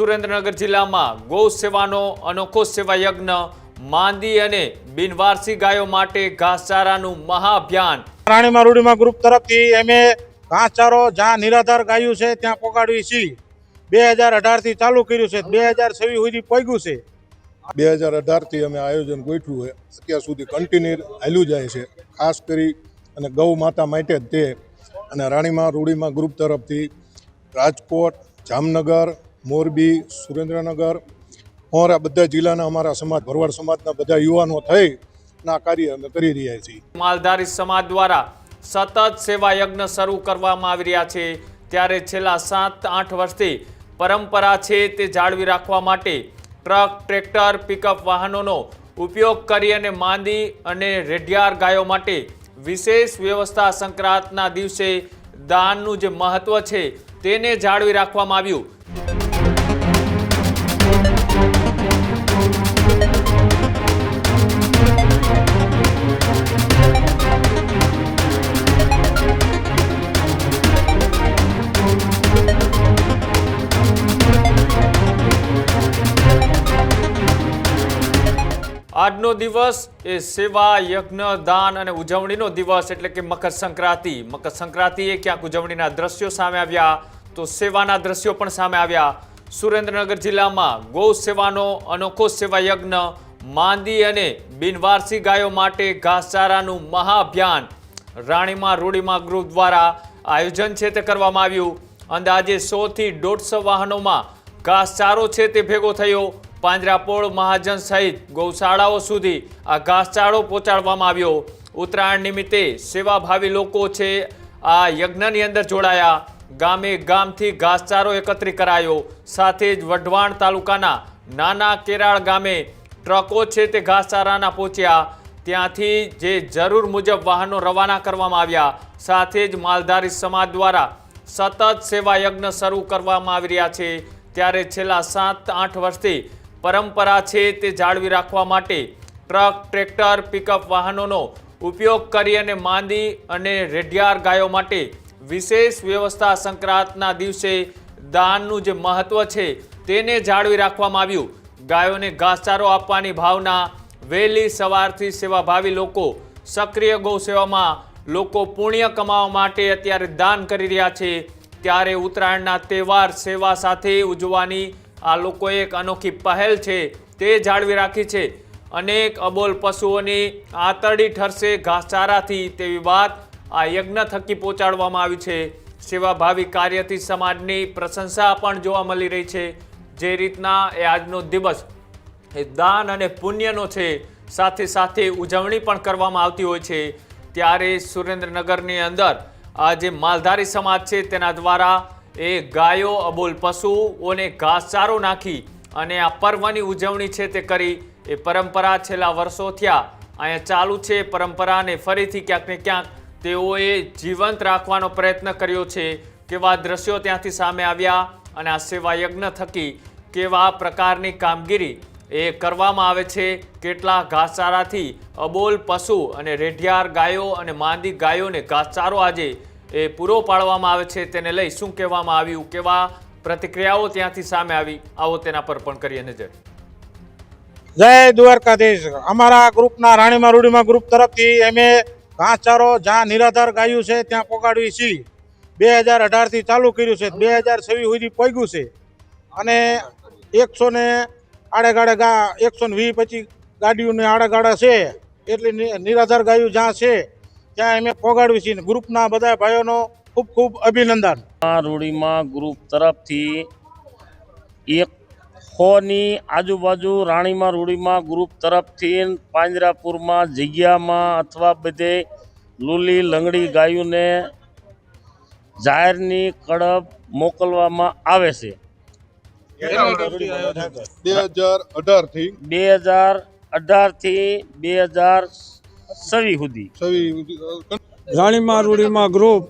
સુરેન્દ્રનગર જિલ્લામાં ગૌ સેવાનો અનોખો સેવા યજ્ઞ માંદી અને બિનવારસી ગાયો માટે ઘાસચારાનું મહાઅભિયાન રાણીમાં રૂડીમાં ગ્રુપ તરફથી અમે ઘાસચારો જ્યાં નિરાધાર ગાયું છે ત્યાં પહોંચાડવી છીએ। 2018 થી ચાલુ કર્યું છે, 2026 સુધી પહોંચ્યું છે। 2018 થી અમે આયોજન ગોઠવ્યું છે, અત્યાર સુધી કન્ટિન્યુ હાલ્યું જાય છે। ખાસ કરી અને ગૌ માતા માટે જ તે અને રાણીમાં રૂડીમાં ગ્રુપ તરફથી રાજકોટ, જામનગર, મોરબી, સુરેન્દ્રનગર और બધા જિલ્લાના અમારા સમાજ ભરવાડ સમાજના બધા યુવાનો થઈ આ કાર્ય અમે કરી રહ્યા છીએ। માલધારી સમાજ દ્વારા સતત સેવા યજ્ઞ શરૂ કરવામાં આવી રહ્યા છે, ત્યારે છેલ્લા 7-8 વર્ષથી પરંપરા છે તે જાળવી રાખવા માટે ટ્રક, ટ્રેક્ટર, પિકઅપ વાહનોનો ઉપયોગ કરી અને માંદી અને રેઢિયાર ગાયો માટે વિશેષ વ્યવસ્થા સંક્રાંતના દિવસે દાનનું જે મહત્વ છે તેને જાળવી રાખવામાં આવ્યું। આજનો દિવસ એ સેવા યજ્ઞ દાન અને ઉજવણીનો દિવસ એટલે કે મકર સંક્રાંતિ। મકર સંક્રાંતિએ ક્યાંક ઉજવણીના દ્રશ્યો સામે આવ્યા તો સેવાના દ્રશ્યો પણ સામે આવ્યા। સુરેન્દ્રનગર જિલ્લામાં ગૌ સેવાનો અનોખો સેવા યજ્ઞ માંદી અને બિનવારસી ગાયો માટે ઘાસચારાનું મહાઅભિયાન રાણીમાં રૂડીમાં ગ્રુપ દ્વારા આયોજન છે તે કરવામાં આવ્યું। અંદાજે 100 થી 150 વાહનોમાં ઘાસચારો છે તે ભેગો થયો। પાંજરાપોળ, મહાજન સહિત ગૌશાળાઓ સુધી આ ઘાસચારો પહોંચાડવામાં આવ્યો। ઉત્તરાયણ નિમિત્તે સેવાભાવી લોકો છે આ યજ્ઞની અંદર જોડાયા। ગામે ગામથી ઘાસચારો એકત્રિત કરાયો। સાથે જ વઢવાણ તાલુકાના નાના કેરાળ ગામે ટ્રકો છે તે ઘાસચારાના પહોંચ્યા। ત્યાંથી જે જરૂર મુજબ વાહનો રવાના કરવામાં આવ્યા। સાથે જ માલધારી સમાજ દ્વારા સતત સેવા યજ્ઞ શરૂ કરવામાં આવી રહ્યા છે, ત્યારે છેલ્લા 7-8 વર્ષથી પરંપરા છે તે જાળવી રાખવા માટે ટ્રક, ટ્રેક્ટર, પિકઅપ વાહનોનો ઉપયોગ કરી અને માંદી અને રેઢિયાર ગાયો માટે વિશેષ વ્યવસ્થા સંક્રાંતના દિવસે દાનનું જે મહત્વ છે તેને જાળવી રાખવામાં આવ્યું। ગાયોને ઘાસચારો આપવાની ભાવના, વહેલી સવારથી સેવાભાવી લોકો સક્રિય ગૌ સેવામાં લોકો પુણ્ય કમાવા માટે અત્યારે દાન કરી રહ્યા છે, ત્યારે ઉત્તરાયણના તહેવાર સેવા સાથે ઉજવવાની આ લોકોએ એક અનોખી પહેલ છે તે જાળવી રાખી છે। અનેક અબોલ પશુઓની આંતરડી ઠરશે ઘાસચારાથી તેવી વાત આ યજ્ઞ થકી પહોંચાડવામાં આવી છે। સેવાભાવી કાર્યથી સમાજની પ્રશંસા પણ જોવા મળી રહી છે। જે રીતના એ આજનો દિવસ એ દાન અને પુણ્યનો છે, સાથે સાથે ઉજવણી પણ કરવામાં આવતી હોય છે, ત્યારે સુરેન્દ્રનગરની અંદર આ જે માલધારી સમાજ છે તેના દ્વારા એ ગાયો, અબોલ પશુઓને ઘાસચારો નાખી અને આ પર્વની ઉજવણી છે તે કરી। એ પરંપરા છેલ્લા વર્ષો થયા અહીંયા ચાલુ છે। પરંપરાને ફરીથી ક્યાંક ને ક્યાંક તેઓએ જીવંત રાખવાનો પ્રયત્ન કર્યો છે। કેવા દ્રશ્યો ત્યાંથી સામે આવ્યા અને આ સેવા યજ્ઞ થકી કેવા પ્રકારની કામગીરી એ કરવામાં આવે છે, કેટલા ઘાસચારાથી અબોલ પશુ અને રેઢિયાર ગાયો અને માંદી ગાયોને ઘાસચારો આજે એ પૂરો પાડવામાં આવે છે, તેને લઈ શું કહેવામાં આવ્યું, કેવા પ્રતિક્રિયાઓ ત્યાંથી સામે આવી, આવો તેના પર પણ કરીએ નજર। જય દ્વારકાધીશ। અમારા ગ્રુપના રાણીમાં રૂડીમાં ગ્રુપ તરફથી અમે ઘાસચારો જ્યાં નિરાધાર ગાયું છે ત્યાં પહોંચાડવી છીએ। 2018 થી ચાલુ કર્યું છે, 2026 સુધી પહોંચ્યું છે અને 100 ને આડેગાડે 120-25 ગાડીઓને આડાગાડા છે, એટલી નિરાધાર ગાયું જ્યાં છે ત્યાં અમે પહોંચાડવી છીએ। ગ્રુપના બધા ભાઈઓનો ખૂબ ખૂબ અભિનંદન। રૂડીમાં ગ્રુપ તરફથી 100ની આજુબાજુ રાણીમાં રૂડીમાં ગ્રુપ તરફથી પાંજરાપુરમાં જગ્યામાં અથવા બધે લૂલી લંગડી ગાયોને જાહેરની કડપ મોકલવામાં આવે છે। 2018 થી 2027 સુધી રાણીમાં રૂડીમાં ગ્રુપ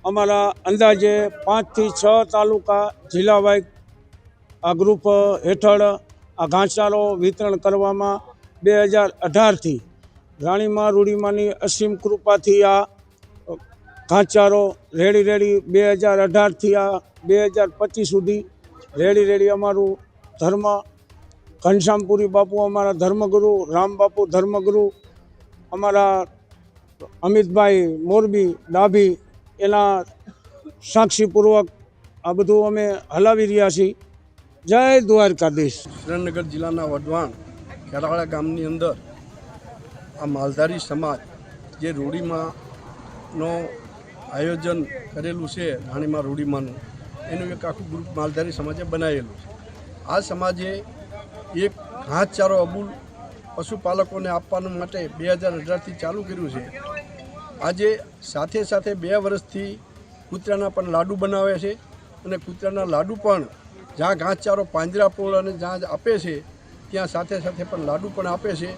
અમારા અંદાજે 5 થી 6 તાલુકા જિલ્લાવાઇઝ આ ગ્રુપ હેઠળ આ ઘાસચારો વિતરણ કરવામાં 2018થી રાણીમાં રૂડીમાંની અસીમ કૃપાથી આ ઘાસચારો રેડી 2018થી આ 2025 સુધી રેડી રેડી અમારું ધર્મ, ઘનશ્યામપુરી બાપુ અમારા ધર્મગુરુ, રામ બાપુ ધર્મગુરુ, અમારા અમિતભાઈ મોરબી ડાભી એના સાક્ષીપૂર્વક આ બધું અમે હલાવી રહ્યા છીએ. જય દ્વારકાધીશ. સુરેન્દ્રનગર જિલ્લાના વઢવાણ ખેરાવાડા ગામની અંદર આ માલધારી સમાજ જે રૂડીમાંનો આયોજન કરેલું છે, રાણીમાં રૂડીમાંનું, એનું એક આખું ગ્રુપ માલધારી સમાજે બનાવેલું છે. આ સમાજે એક ઘાસચારો અબૂલ પશુપાલકોને આપવા માટે 2018થી ચાલુ કર્યું છે. આજે સાથે સાથે 2 વર્ષથી કૂતરાના પણ લાડુ બનાવે છે અને કૂતરાના લાડુ પણ જ્યાં ઘાસચારો પાંજરાપોળ અને જ્યાં આપે છે ત્યાં સાથે સાથે પણ લાડુ પણ આપે છે.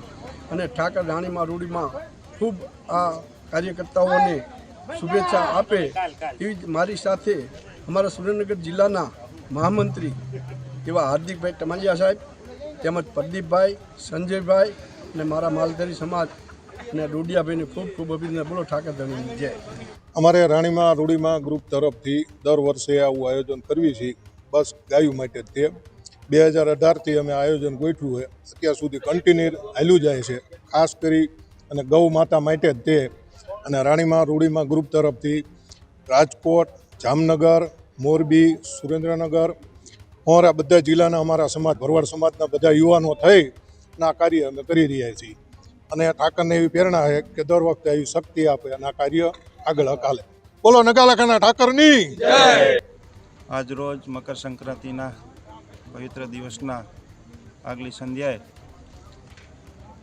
અને ઠાકર રાણીમાં રૂડીમાં ખૂબ આ કાર્યકર્તાઓને શુભેચ્છા આપે એવી મારી સાથે અમારા સુરેન્દ્રનગર જિલ્લાના મહામંત્રી એવા હાર્દિકભાઈ ટમાલિયા સાહેબ તેમજ પ્રદીપભાઈ, સંજયભાઈ અને મારા માલધારી સમાજ અને ડોડિયાભાઈને ખૂબ ખૂબ અભિનંદન. બોલો ઠાકર ધણીની જય. અમારે રાણીમાં રૂડીમાં ગ્રુપ તરફથી દર વર્ષે આવું આયોજન કરવી છીએ, બસ ગાયું માટે જ. તે 2018થી અમે આયોજન ગોઠવ્યું છે, અત્યાર સુધી કન્ટિન્યુ હાલ્યું જાય છે. ખાસ કરી અને ગૌ માતા માટે જ તે. અને રાણીમાં રૂડીમાં ગ્રુપ તરફથી રાજકોટ, જામનગર, મોરબી, સુરેન્દ્રનગર, અમારા બધા જિલ્લાના અમારા સમાજ, ભરવાડ સમાજના બધા યુવાનો થઈ અને આ કાર્ય અમે કરી રહ્યા છીએ. અને ઠાકરને એવી પ્રેરણા છે કે દર વખતે આવી શક્તિ આપે અને આ કાર્ય આગળ હકાલે. બોલો નગાલાખાના ઠાકરની જય. આજરોજ મકર સંક્રાંતિના પવિત્ર દિવસના આગલી સંધ્યાએ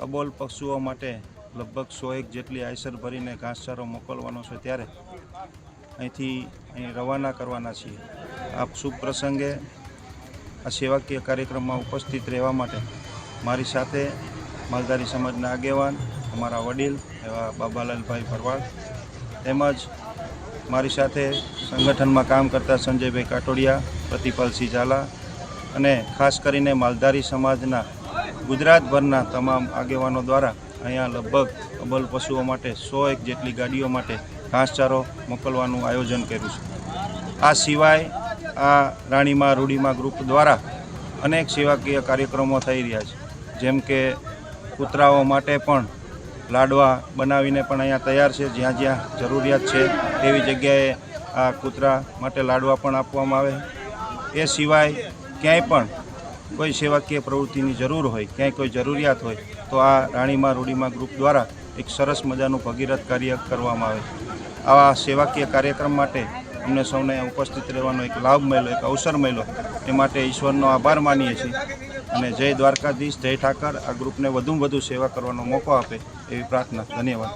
અબોલ પશુઓ માટે લગભગ 101 જેટલી આયસર ભરીને ઘાસચારો મોકલવાનો છે, ત્યારે અહીં રવાના કરવાના છીએ. આ શુભ પ્રસંગે આ સેવાકીય કાર્યક્રમમાં ઉપસ્થિત રહેવા માટે મારી સાથે માલધારી સમાજના આગેવાન, અમારા વડીલ એવા બાબાલાલભાઈ ભરવાડ, તેમજ મારી સાથે સંગઠનમાં કામ કરતા સંજયભાઈ કાટોડિયા, પ્રતિપાલસિંહ ઝાલા અને ખાસ કરીને માલધારી સમાજના ગુજરાતભરના તમામ આગેવાનો દ્વારા અહીંયા લગભગ અબોલ પશુઓ માટે 101 જેટલી ગાડીઓ માટે ઘાસચારો મોકલવાનું આયોજન કર્યું છે. આ સિવાય આ રાણીમાં રૂડીમાં ગ્રુપ દ્વારા અનેક સેવાકીય કાર્યક્રમો થઈ રહ્યા છે, જેમ કે કૂતરાઓ માટે પણ લાડવા બનાવીને પણ અહીંયા તૈયાર છે. જ્યાં જ્યાં જરૂરિયાત છે તેવી જગ્યાએ આ કૂતરા માટે લાડવા પણ આપવામાં આવે. એ સિવાય ક્યાંય પણ કોઈ સેવાકીય પ્રવૃત્તિની જરૂર હોય, ક્યાંય કોઈ જરૂરિયાત હોય તો આ રાણીમાં રૂડીમાં ગ્રુપ દ્વારા એક સરસ મજાનું ભગીરથ કાર્ય કરવામાં આવે. આવા સેવાકીય કાર્યક્રમ માટે અમને સૌને ઉપસ્થિત રહેવાનો એક લાભ મળ્યો, એક અવસર મળ્યો, એ માટે ઈશ્વરનો આભાર માનીએ છીએ. અને જય દ્વારકાધીશ, જય ઠાકર. આ ગ્રુપને વધુમાં વધુ સેવા કરવાનો મોકો આપે એવી પ્રાર્થના. ધન્યવાદ.